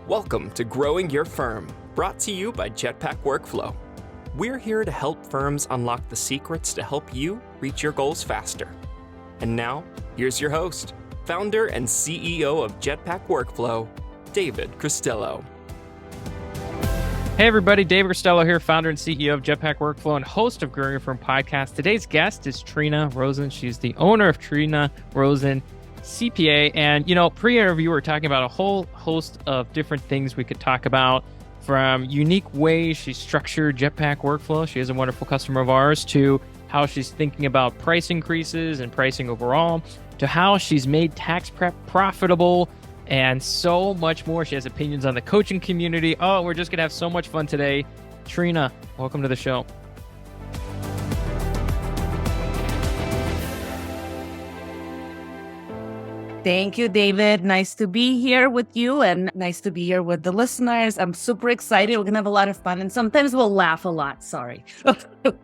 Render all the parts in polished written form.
Welcome to Growing Your Firm, brought to you by Jetpack Workflow. We're here to help firms unlock the secrets to help you reach your goals faster. And now, here's your host, founder and CEO of Jetpack Workflow, David Cristello. Hey everybody, David Cristello here, founder and CEO of Jetpack Workflow and host of Growing Your Firm podcast. Today's guest is Trina Rozen. She's the owner of Trina Rozen CPA. And, pre-interview, we're talking about a whole host of different things we could talk about, from unique ways she's structured Jetpack Workflow. She is a wonderful customer of ours, to how she's thinking about price increases and pricing overall, to how she's made tax prep profitable, and so much more. She has opinions on the coaching community. Oh, we're just going to have so much fun today. Trina, welcome to the show. Thank you, David. Nice to be here with you and nice to be here with the listeners. I'm super excited. We're going to have a lot of fun and sometimes we'll laugh a lot. Sorry.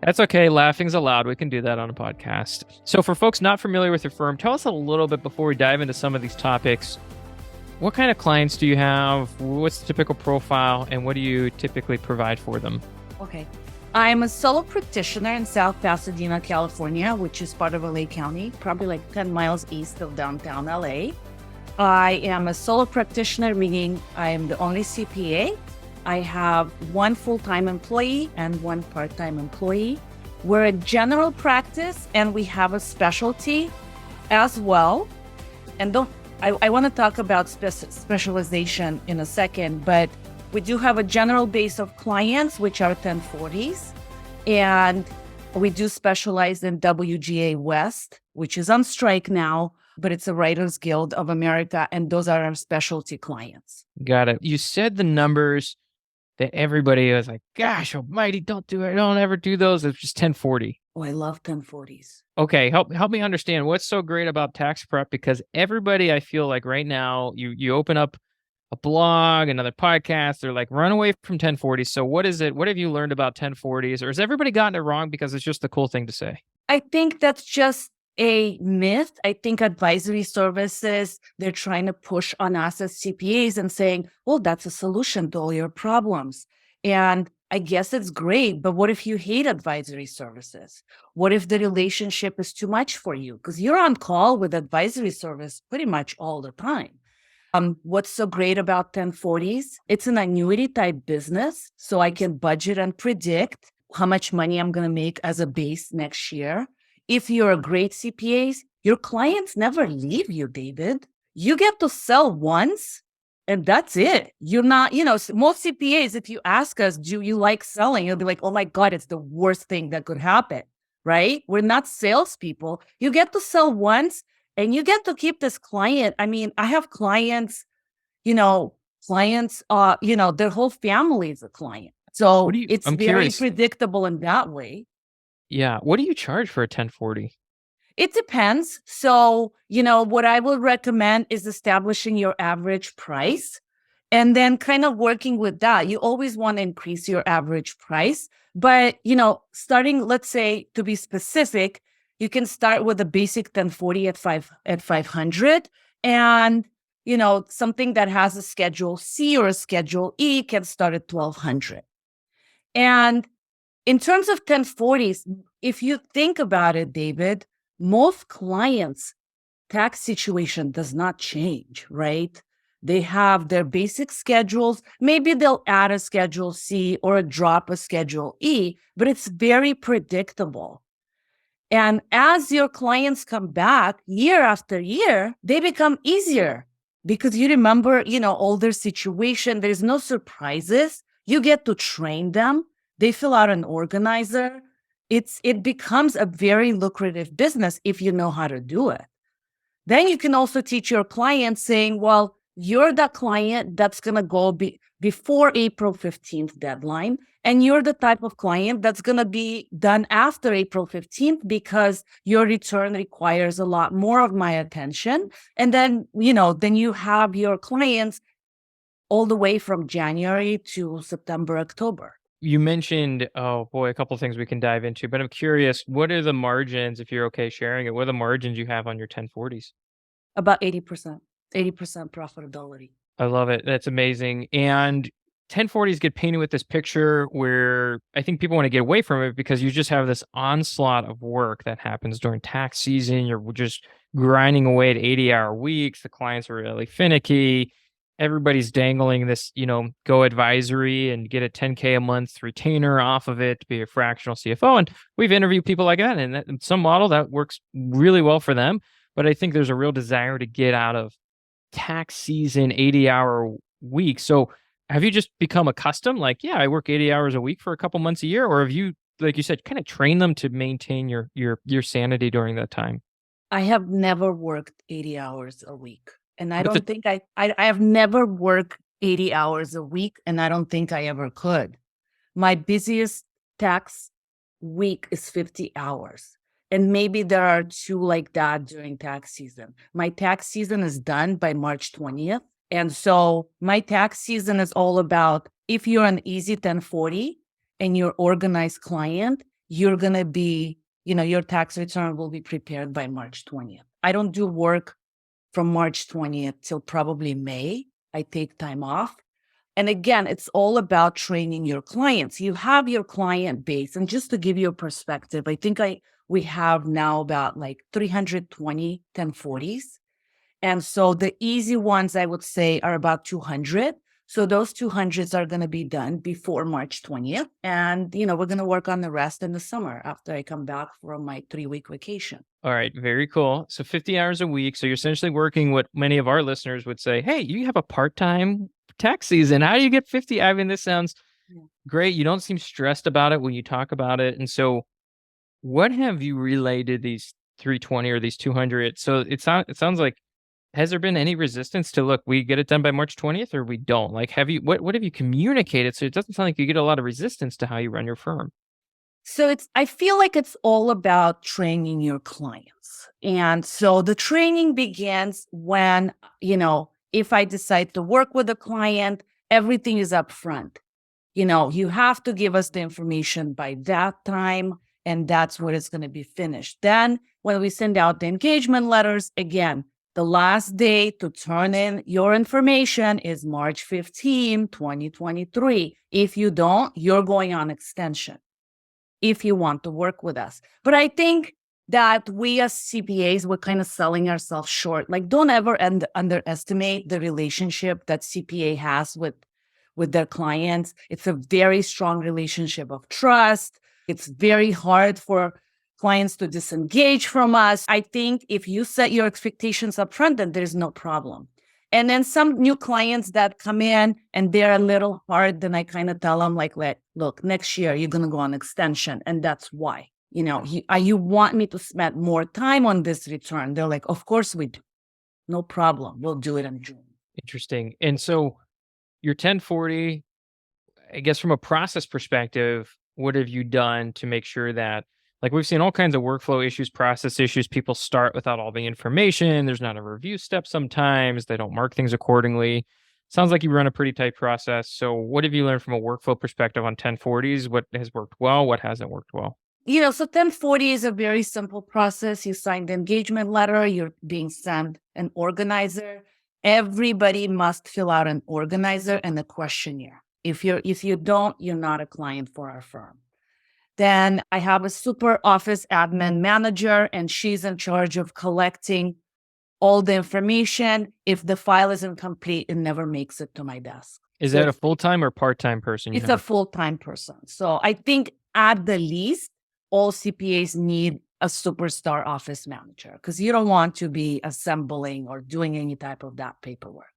That's okay. Laughing's allowed. We can do that on a podcast. So for folks not familiar with your firm, tell us a little bit before we dive into some of these topics. What kind of clients do you have? What's the typical profile? And what do you typically provide for them? Okay. I'm a solo practitioner in South Pasadena, California, which is part of LA County, probably like 10 miles east of downtown LA. I am a solo practitioner, meaning I am the only CPA. I have one full-time employee and one part-time employee. We're a general practice and we have a specialty as well. And I want to talk about specialization in a second, but we do have a general base of clients, which are 1040s, and we do specialize in WGA West, which is on strike now, but it's a Writers Guild of America, and those are our specialty clients. Got it. You said the numbers that everybody was like, gosh almighty, don't do it. Don't ever do those. It's just 1040. Oh, I love 1040s. Okay, help me understand what's so great about tax prep, because everybody, I feel like right now, you open up a blog, another podcast, they're like, run away from 1040s. So what is it? What have you learned about 1040s? Or has everybody gotten it wrong because it's just the cool thing to say? I think that's just a myth. I think advisory services, they're trying to push on us as CPAs and saying, well, that's a solution to all your problems. And I guess it's great, but what if you hate advisory services? What if the relationship is too much for you? Because you're on call with advisory service pretty much all the time. What's so great about 1040s? It's an annuity type business, so I can budget and predict how much money I'm going to make as a base next year. If you're a great CPA, your clients never leave you, David. You get to sell once and that's it. You're not, most CPAs, if you ask us, do you like selling? You'll be like, oh my God, it's the worst thing that could happen, right? We're not salespeople. You get to sell once and you get to keep this client. I mean, I have clients, their whole family is a client. So it's very curious. Predictable in that way. Yeah. What do you charge for a 1040? It depends. So, what I would recommend is establishing your average price and then kind of working with that. You always want to increase your average price. But, starting, let's say, to be specific, you can start with a basic 1040 at 500, and something that has a Schedule C or a Schedule E can start at 1200. And in terms of 1040s, if you think about it, David, most clients' tax situation does not change, right? They have their basic schedules. Maybe they'll add a Schedule C or drop a Schedule E, but it's very predictable. And as your clients come back year after year, they become easier because you remember, all their situation. There's no surprises. You get to train them. They fill out an organizer. It becomes a very lucrative business if you know how to do it. Then you can also teach your clients saying, well, you're the client that's going to go before April 15th deadline. And you're the type of client that's going to be done after April 15th because your return requires a lot more of my attention. And then, then you have your clients all the way from January to September, October. You mentioned, a couple of things we can dive into, but I'm curious, what are the margins, if you're okay sharing it, what are the margins you have on your 1040s? About 80%. 80% profitability. I love it. That's amazing. And 1040s get painted with this picture where I think people want to get away from it because you just have this onslaught of work that happens during tax season. You're just grinding away at 80-hour weeks. The clients are really finicky. Everybody's dangling this, go advisory and get a 10K a month retainer off of it to be a fractional CFO. And we've interviewed people like that, and in some model that works really well for them. But I think there's a real desire to get out of tax season 80-hour week. So have you just become accustomed? Like, yeah, I work 80 hours a week for a couple months a year, or have you, like you said, kind of trained them to maintain your sanity during that time? I have never worked 80 hours a week. And I But the don't think I have never worked 80 hours a week, and I don't think I ever could. My busiest tax week is 50 hours. And maybe there are two like that during tax season. My tax season is done by March 20th. And so my tax season is all about if you're an easy 1040 and you're organized client, you're going to be, your tax return will be prepared by March 20th. I don't do work from March 20th till probably May. I take time off. And again, it's all about training your clients. You have your client base. And just to give you a perspective, I think we have now about like 320 1040s. And so the easy ones, I would say, are about 200. So those 200s are going to be done before March 20th. And, we're going to work on the rest in the summer after I come back from my 3-week vacation. All right, very cool. So 50 hours a week. So you're essentially working what many of our listeners would say, hey, you have a part-time tax season. How do you get 50? I mean, this sounds great. You don't seem stressed about it when you talk about it. And so what have you relayed to these 320 or these 200? So it sounds like, has there been any resistance to, look, we get it done by March 20th or we don't? Like, what have you communicated? So it doesn't sound like you get a lot of resistance to how you run your firm. So I feel like it's all about training your clients. And so the training begins when, if I decide to work with a client, everything is up front. You have to give us the information by that time, and that's where it's going to be finished. Then when we send out the engagement letters, again, the last day to turn in your information is March 15, 2023. If you don't, you're going on extension if you want to work with us. But I think that we as CPAs, we're kind of selling ourselves short. Like, don't ever underestimate the relationship that CPA has with their clients. It's a very strong relationship of trust. It's very hard for clients to disengage from us. I think if you set your expectations up front, then there's no problem. And then some new clients that come in and they're a little hard, then I kind of tell them like, look, next year you're going to go on extension. And that's why, you want me to spend more time on this return? They're like, of course we do. No problem. We'll do it in June. Interesting. And so your 1040, I guess from a process perspective, what have you done to make sure that, like, we've seen all kinds of workflow issues, process issues. People start without all the information. There's not a review step sometimes. They don't mark things accordingly. Sounds like you run a pretty tight process. So what have you learned from a workflow perspective on 1040s? What has worked well? What hasn't worked well? So 1040 is a very simple process. You sign the engagement letter. You're being sent an organizer. Everybody must fill out an organizer and a questionnaire. If you don't, you're not a client for our firm. Then I have a super office admin manager, and she's in charge of collecting all the information. If the file isn't complete, it never makes it to my desk. Is that a full-time or part-time person? It's a full-time person. So I think at the least, all CPAs need a superstar office manager because you don't want to be assembling or doing any type of that paperwork.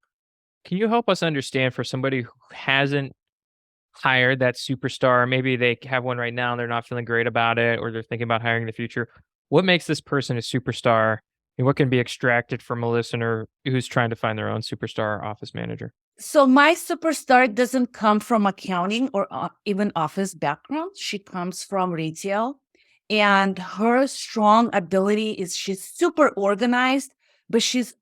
Can you help us understand, for somebody who hasn't hired that superstar, maybe they have one right now and they're not feeling great about it, or they're thinking about hiring in the future, what makes this person a superstar, and what can be extracted from a listener who's trying to find their own superstar office manager? So my superstar doesn't come from accounting or even office background. She comes from retail, and her strong ability is she's super organized, but she's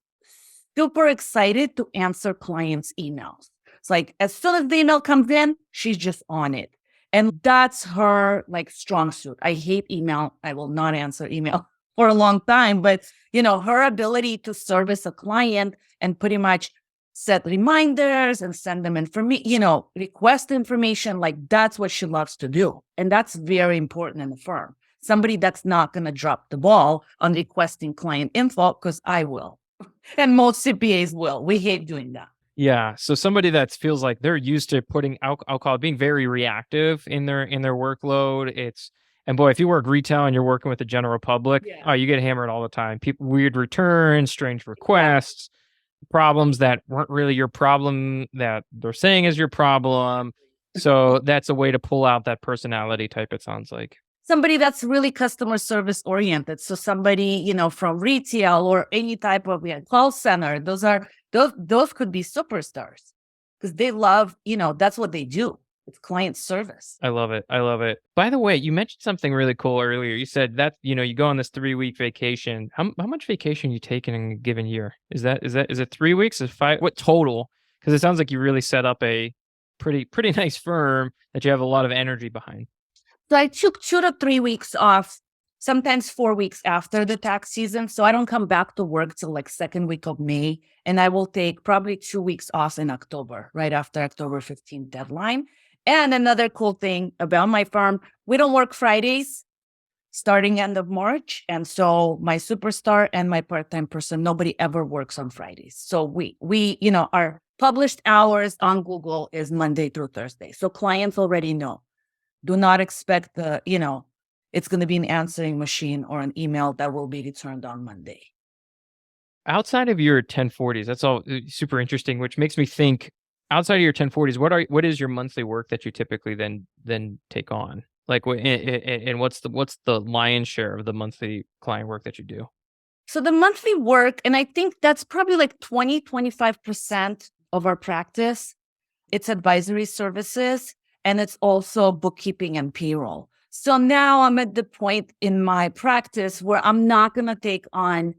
super excited to answer clients' emails. It's like, as soon as the email comes in, she's just on it. And that's her strong suit. I hate email. I will not answer email for a long time, but her ability to service a client and pretty much set reminders and send them information, request information. Like that's what she loves to do. And that's very important in the firm. Somebody that's not going to drop the ball on requesting client info, because I will. And most CPAs will. We hate doing that. Yeah. So somebody that feels like they're used to putting I'll call it being very reactive in their workload. And boy, if you work retail and you're working with the general public, oh, you get hammered all the time. People, weird returns, strange requests, problems that weren't really your problem that they're saying is your problem. So that's a way to pull out that personality type, it sounds like. Somebody that's really customer service oriented. So somebody, from retail or any type of call center, those could be superstars because they love, that's what they do. It's client service. I love it. I love it. By the way, you mentioned something really cool earlier. You said that, you go on this 3-week vacation. How much vacation you taking in a given year? Is it 3 weeks? Is 5? What total? Because it sounds like you really set up a pretty nice firm that you have a lot of energy behind. So I took 2 to 3 weeks off, sometimes 4 weeks after the tax season. So I don't come back to work till like second week of May. And I will take probably 2 weeks off in October, right after October 15th deadline. And another cool thing about my firm, we don't work Fridays starting end of March. And so my superstar and my part-time person, nobody ever works on Fridays. So we our published hours on Google is Monday through Thursday. So clients already know. Do not expect it's going to be an answering machine or an email that will be returned on Monday. Outside of your 1040s, that's all super interesting, which makes me think, outside of your 1040s, what is your monthly work that you typically then take on? Like, and what's the lion's share of the monthly client work that you do? So the monthly work, and I think that's probably like 25% of our practice. It's advisory services, and it's also bookkeeping and payroll. So now I'm at the point in my practice where I'm not going to take on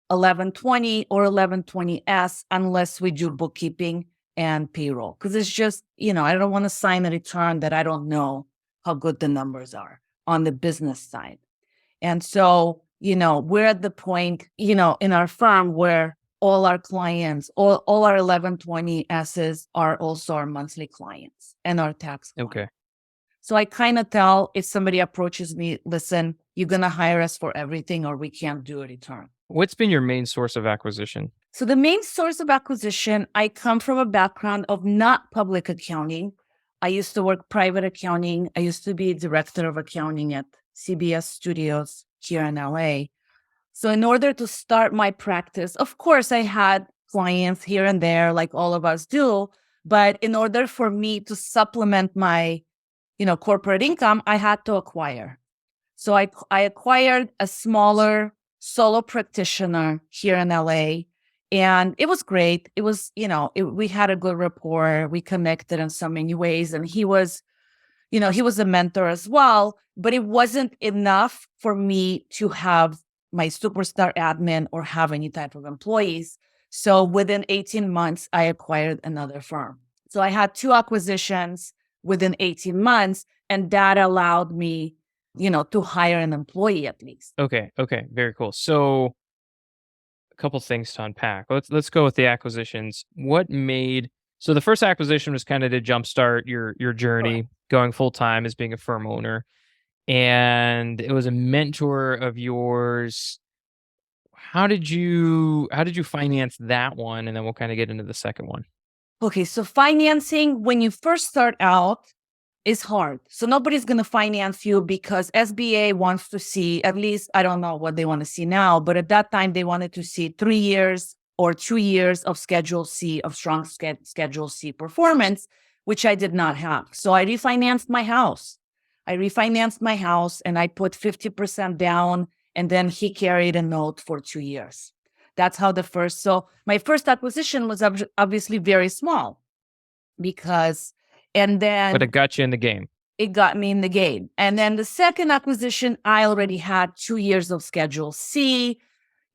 1120 or 1120S unless we do bookkeeping and payroll. Because it's just, I don't want to sign a return that I don't know how good the numbers are on the business side. And so, we're at the point, in our firm where all our clients, all our 1120Ss are also our monthly clients and our tax clients. Okay. So I kind of tell if somebody approaches me, listen, you're going to hire us for everything or we can't do a return. What's been your main source of acquisition? So the main source of acquisition, I come from a background of not public accounting. I used to work private accounting. I used to be director of accounting at CBS Studios here in LA. So in order to start my practice, of course, I had clients here and there like all of us do. But in order for me to supplement my corporate income, I had to acquire. So I acquired a smaller solo practitioner here in LA, and it was great. It was, we had a good rapport. We connected in so many ways, and he was a mentor as well, but it wasn't enough for me to have my superstar admin or have any type of employees. So within 18 months, I acquired another firm. So I had 2 acquisitions within 18 months, and that allowed me, to hire an employee at least. Okay. Very cool. So a couple things to unpack. Let's go with the acquisitions. So the first acquisition was kind of to jumpstart your journey going full time as being a firm owner. And it was a mentor of yours. How did you finance that one? And then we'll kind of get into the second one. Okay, so financing when you first start out is hard. So nobody's going to finance you because SBA wants to see, at least I don't know what they want to see now, but at that time they wanted to see 3 years or 2 years of Schedule C, of strong Schedule C performance, which I did not have. So I refinanced my house. And I put 50% down, and then he carried a note for 2 years. That's how so my first acquisition was obviously very small but it got you in the game. It got me in the game. And then the second acquisition, I already had 2 years of Schedule C.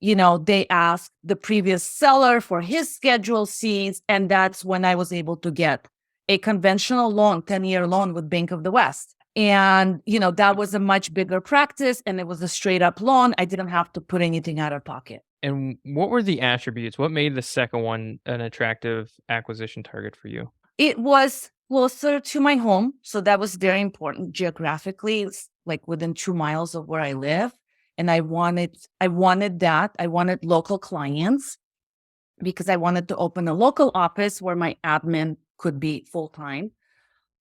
They asked the previous seller for his Schedule Cs, and that's when I was able to get a conventional loan, 10-year loan with Bank of the West. And, that was a much bigger practice, and it was a straight up loan. I didn't have to put anything out of pocket. And what were the attributes? What made the second one an attractive acquisition target for you? It was closer to my home. So that was very important geographically. It's like within 2 miles of where I live. And I wanted that. I wanted local clients because I wanted to open a local office where my admin could be full time.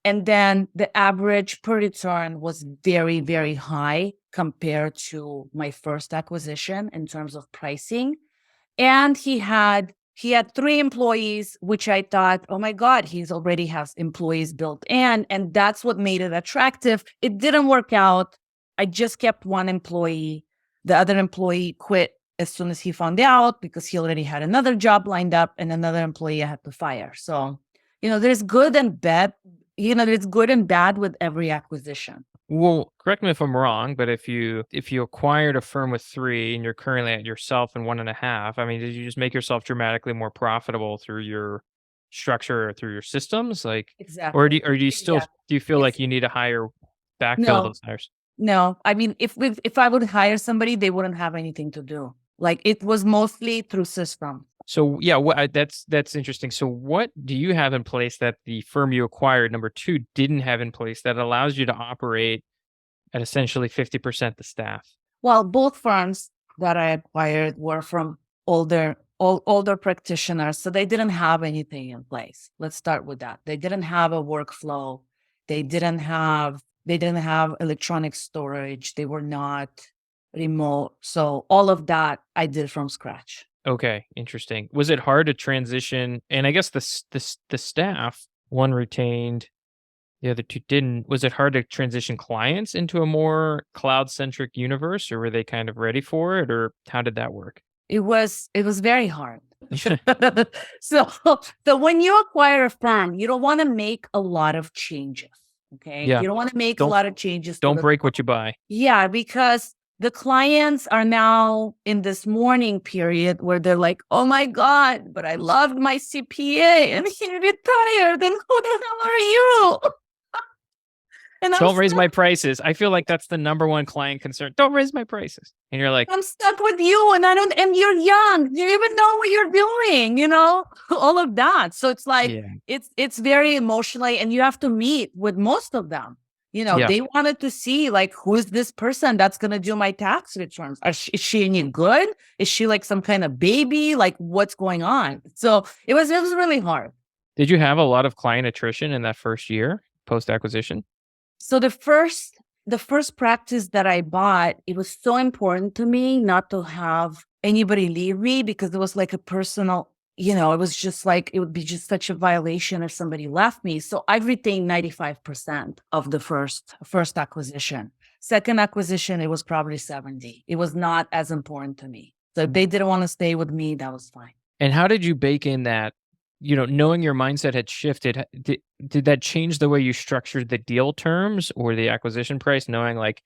And then the average per return was very, very high compared to my first acquisition in terms of pricing. And he had 3 employees, which I thought, oh my God, he's already has employees built in. And that's what made it attractive. It didn't work out. I just kept one employee. The other employee quit as soon as he found out because he already had another job lined up, and another employee I had to fire. So, there's good and bad. There's good and bad with every acquisition. Well, correct me if I'm wrong, but if you acquired a firm with 3 and you're currently at yourself in 1.5, I mean, did you just make yourself dramatically more profitable through your structure or through your systems? Like, Exactly. or do you still Exactly. do you feel like you need to backfill No, those hires? no. I mean, if I would hire somebody, they wouldn't have anything to do. Like it was mostly through system. So yeah, that's interesting. So what do you have in place that the firm you acquired, number 2, didn't have in place that allows you to operate at essentially 50% the staff? Well, both firms that I acquired were from older practitioners, so they didn't have anything in place. Let's start with that. They didn't have a workflow. They didn't have electronic storage. They were not remote. So all of that I did from scratch. Okay, interesting. Was it hard to transition? And I guess the staff, one retained, the other 2 didn't. Was it hard to transition clients into a more cloud-centric universe, or were they kind of ready for it, or how did that work? It was very hard. So when you acquire a firm, you don't want to make a lot of changes. Okay. Yeah. You don't want to make a Don't lot of changes. don't break what you buy. Yeah, because the clients are now in this mourning period where they're like, oh my God, but I loved my CPA and he retired. And who the hell are you? And Don't raise my prices. I feel like that's the number one client concern. Don't raise my prices. And you're like, I'm stuck with you and and you're young. You even know what you're doing, all of that. So it's like, yeah. it's very emotionally, and you have to meet with most of them. Yeah. They wanted to see like, who is this person that's going to do my tax returns? Is she any good? Is she like some kind of baby? Like what's going on? So it was really hard. Did you have a lot of client attrition in that first year post-acquisition? So the first practice that I bought, it was so important to me not to have anybody leave me because it was like a personal, it was just like, it would be just such a violation if somebody left me. So I retained 95% of the first acquisition. Second acquisition, it was probably 70. It was not as important to me. So if they didn't want to stay with me, that was fine. And how did you bake in that, knowing your mindset had shifted, did that change the way you structured the deal terms or the acquisition price, knowing like,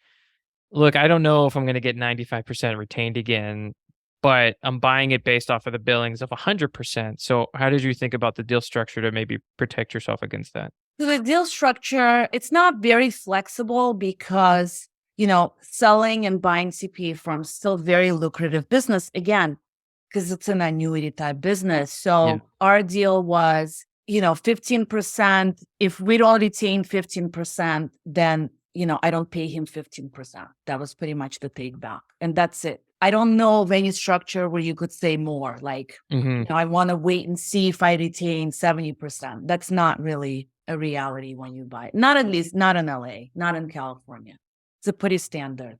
look, I don't know if I'm going to get 95% retained again, but I'm buying it based off of the billings of 100%. So how did you think about the deal structure to maybe protect yourself against that? So the deal structure, it's not very flexible because, selling and buying CPA firms still very lucrative business. Again, because it's an annuity type business. So our deal was, 15%. If we don't retain 15%, then, I don't pay him 15%. That was pretty much the take back. And that's it. I don't know of any structure where you could say more, like, I want to wait and see if I retain 70%. That's not really a reality when you buy it. Not at least, not in LA, not in California. It's a pretty standard.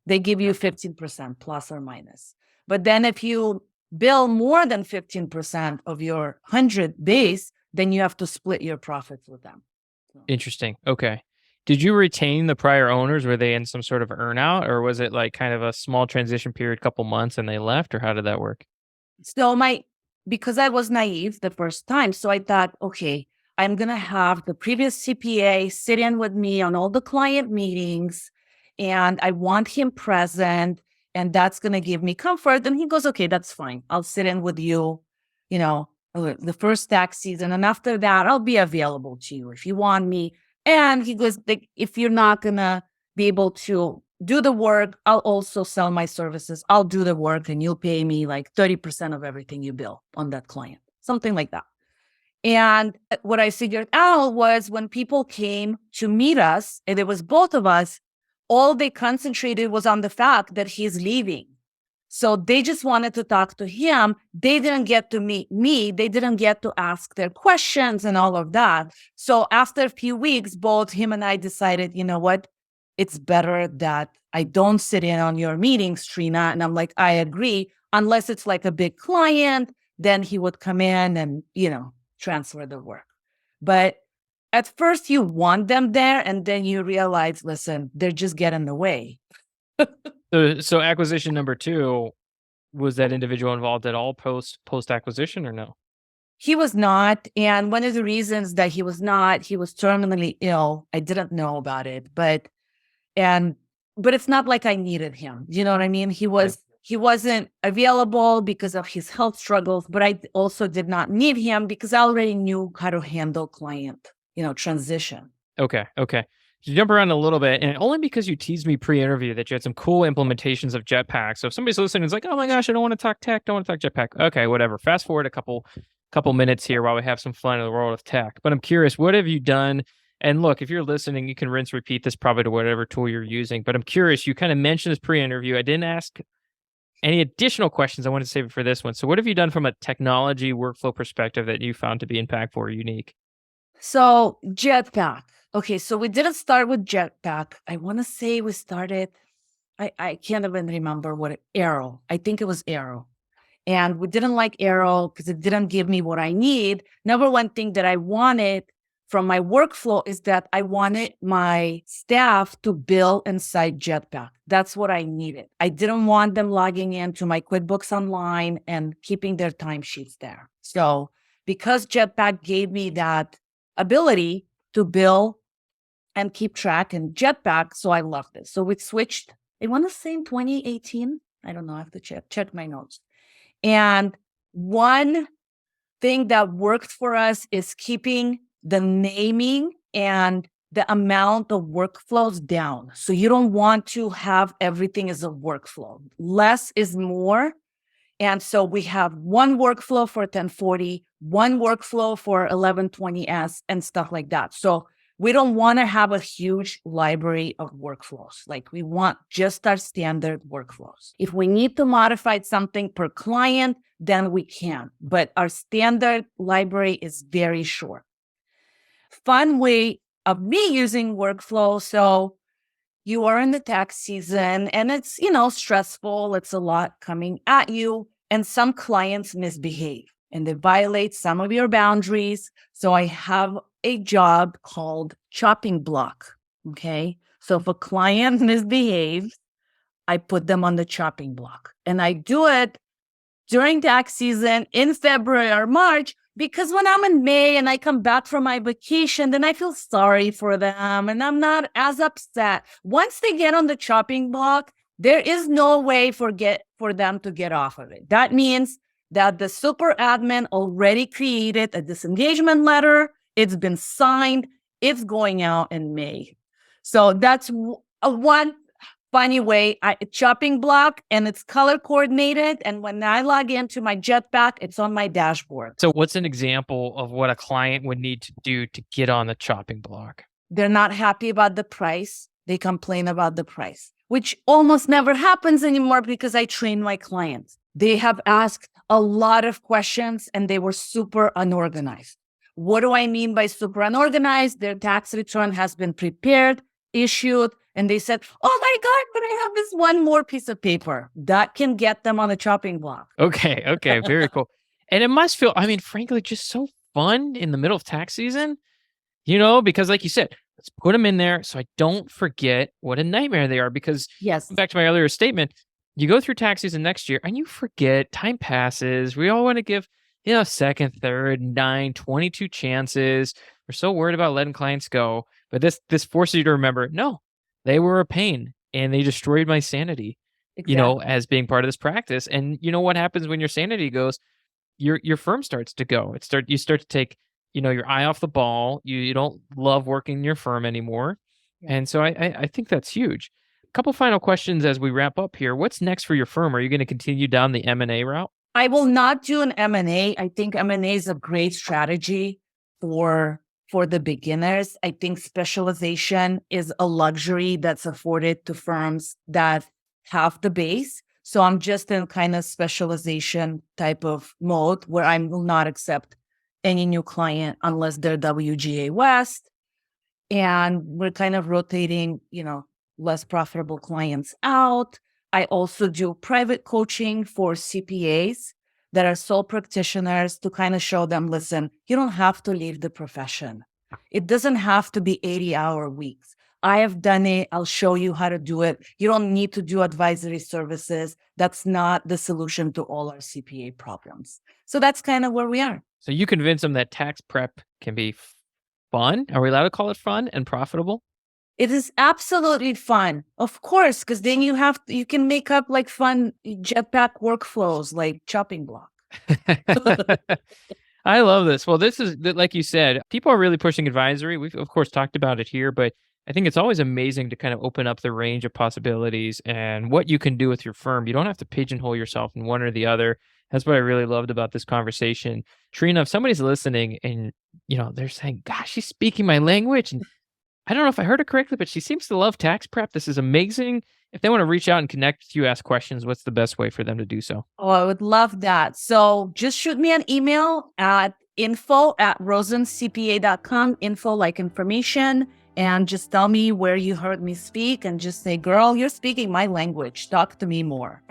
They give you 15% plus or minus. But then if you bill more than 15% of your 100 base, then you have to split your profits with them. So. Interesting. Okay. Did you retain the prior owners? Were they in some sort of earnout, or was it like kind of a small transition period, couple months, and they left, or how did that work? So because I was naive the first time, so I thought, okay, I'm going to have the previous CPA sit in with me on all the client meetings, and I want him present, and that's going to give me comfort. And he goes, okay, that's fine. I'll sit in with you, the first tax season. And after that, I'll be available to you if you want me. And he goes, if you're not going to be able to do the work. I'll also sell my services. I'll do the work and you'll pay me like 30% of everything you bill on that client, something like that. And what I figured out was when people came to meet us, and it was both of us, all they concentrated was on the fact that he's leaving. So they just wanted to talk to him. They didn't get to meet me. They didn't get to ask their questions and all of that. So after a few weeks, both him and I decided, you know what? It's better that I don't sit in on your meetings, Trina. And I'm like, I agree. Unless it's like a big client, then he would come in and, transfer the work. But at first you want them there and then you realize, listen, they're just getting in the way. So acquisition number 2, was that individual involved at all post acquisition or no? He was not. And one of the reasons that he was not, he was terminally ill. I didn't know about it, but it's not like I needed him. You know what I mean? He wasn't available because of his health struggles, but I also did not need him because I already knew how to handle client, transition. Okay. You jump around a little bit, and only because you teased me pre-interview that you had some cool implementations of Jetpack. So if somebody's listening, it's like, oh my gosh, I don't want to talk tech, don't want to talk Jetpack. Okay, whatever. Fast forward a couple minutes here while we have some fun in the world of tech. But I'm curious, what have you done? And look, if you're listening, you can rinse, repeat this probably to whatever tool you're using. But I'm curious, you kind of mentioned this pre-interview. I didn't ask any additional questions. I wanted to save it for this one. So what have you done from a technology workflow perspective that you found to be impactful or unique? So Jetpack. Okay, so we didn't start with Jetpack. I want to say we started, I can't even remember Arrow. I think it was Arrow. And we didn't like Arrow because it didn't give me what I need. Number one thing that I wanted from my workflow is that I wanted my staff to bill inside Jetpack. That's what I needed. I didn't want them logging into my QuickBooks Online and keeping their timesheets there. So because Jetpack gave me that ability to bill and keep track in Jetpack, so I loved it. So we switched, I want to say in 2018. I don't know, I have to check my notes. And one thing that worked for us is keeping the naming and the amount of workflows down. So you don't want to have everything as a workflow. Less is more. And so we have one workflow for 1040, one workflow for 1120S and stuff like that. So we don't want to have a huge library of workflows. Like we want just our standard workflows. If we need to modify something per client, then we can. But our standard library is very short. Fun way of me using workflow. So you are in the tax season and it's, stressful. It's a lot coming at you. And some clients misbehave and they violate some of your boundaries. So I have a job called chopping block. Okay. So if a client misbehaves, I put them on the chopping block. And I do it during tax season in February or March, because when I'm in May and I come back from my vacation, then I feel sorry for them and I'm not as upset. Once they get on the chopping block, there is no way for them to get off of it. That means that the super admin already created a disengagement letter. It's been signed. It's going out in May. So that's one funny way. Chopping block and it's color coordinated. And when I log into my Jetpack, it's on my dashboard. So what's an example of what a client would need to do to get on the chopping block? They're not happy about the price. They complain about the price, which almost never happens anymore because I train my clients. They have asked a lot of questions and they were super unorganized. What do I mean by super unorganized? Their tax return has been prepared, issued, and they said, oh my God, but I have this one more piece of paper. That can get them on a chopping block. Okay, very cool. And it must feel, frankly, just so fun in the middle of tax season, because like you said, let's put them in there so I don't forget what a nightmare they are. Because yes, back to my earlier statement, you go through tax season next year and you forget, time passes. We all want to give, second, third, 9, 22 chances. We're so worried about letting clients go. But this forces you to remember, no, they were a pain and they destroyed my sanity, exactly. As being part of this practice. And what happens when your sanity goes? Your firm starts to go. You start to take, your eye off the ball. You don't love working in your firm anymore. Yeah. And so I think that's huge. couple final questions as we wrap up here. What's next for your firm? Are you going to continue down the M&A route? I will not do an M&A. I think M&A is a great strategy for the beginners. I think specialization is a luxury that's afforded to firms that have the base. So I'm just in kind of specialization type of mode where I will not accept any new client unless they're WGA West. And we're kind of rotating, less profitable clients out. I also do private coaching for CPAs that are sole practitioners to kind of show them, listen, you don't have to leave the profession. It doesn't have to be 80-hour weeks. I have done it. I'll show you how to do it. You don't need to do advisory services. That's not the solution to all our CPA problems. So that's kind of where we are. So you convince them that tax prep can be fun? Are we allowed to call it fun and profitable? It is absolutely fun, of course, because then you can make up like fun jetpack workflows like chopping block. I love this. Well, this is, like you said, people are really pushing advisory. We've, of course, talked about it here, but I think it's always amazing to kind of open up the range of possibilities and what you can do with your firm. You don't have to pigeonhole yourself in one or the other. That's what I really loved about this conversation. Trina, if somebody's listening and, they're saying, gosh, she's speaking my language, and I don't know if I heard it correctly, but she seems to love tax prep. This is amazing. If they want to reach out and connect with you, ask questions, what's the best way for them to do so? Oh, I would love that. So just shoot me an email at info@rozencpa.com, info like information, and just tell me where you heard me speak and just say, girl, you're speaking my language. Talk to me more.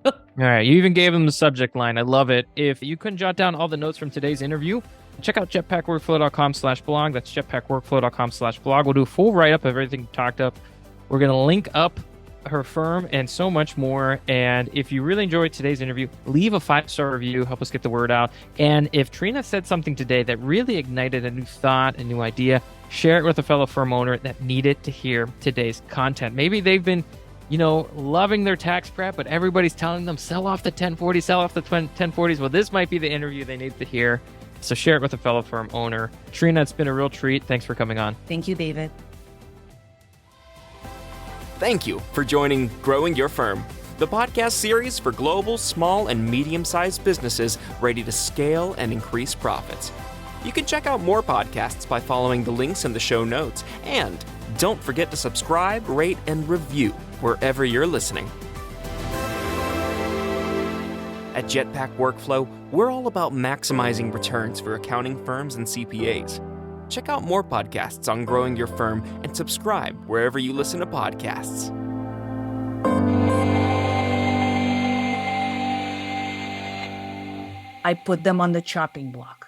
All right. You even gave them the subject line. I love it. If you couldn't jot down all the notes from today's interview, check out jetpackworkflow.com/blog. That's jetpackworkflow.com/blog. We'll do a full write-up of everything we talked up. We're going to link up her firm and so much more. And if you really enjoyed today's interview, leave a 5-star review, help us get the word out. And if Trina said something today that really ignited a new thought, a new idea, share it with a fellow firm owner that needed to hear today's content. Maybe they've been loving their tax prep, but everybody's telling them, sell off the 1040, sell off the 1040s. Well, this might be the interview they need to hear. So share it with a fellow firm owner. Trina, it's been a real treat. Thanks for coming on. Thank you, David. Thank you for joining Growing Your Firm, the podcast series for global, small, and medium-sized businesses ready to scale and increase profits. You can check out more podcasts by following the links in the show notes. And don't forget to subscribe, rate, and review wherever you're listening. At Jetpack Workflow, we're all about maximizing returns for accounting firms and CPAs. Check out more podcasts on growing your firm and subscribe wherever you listen to podcasts. I put them on the chopping block.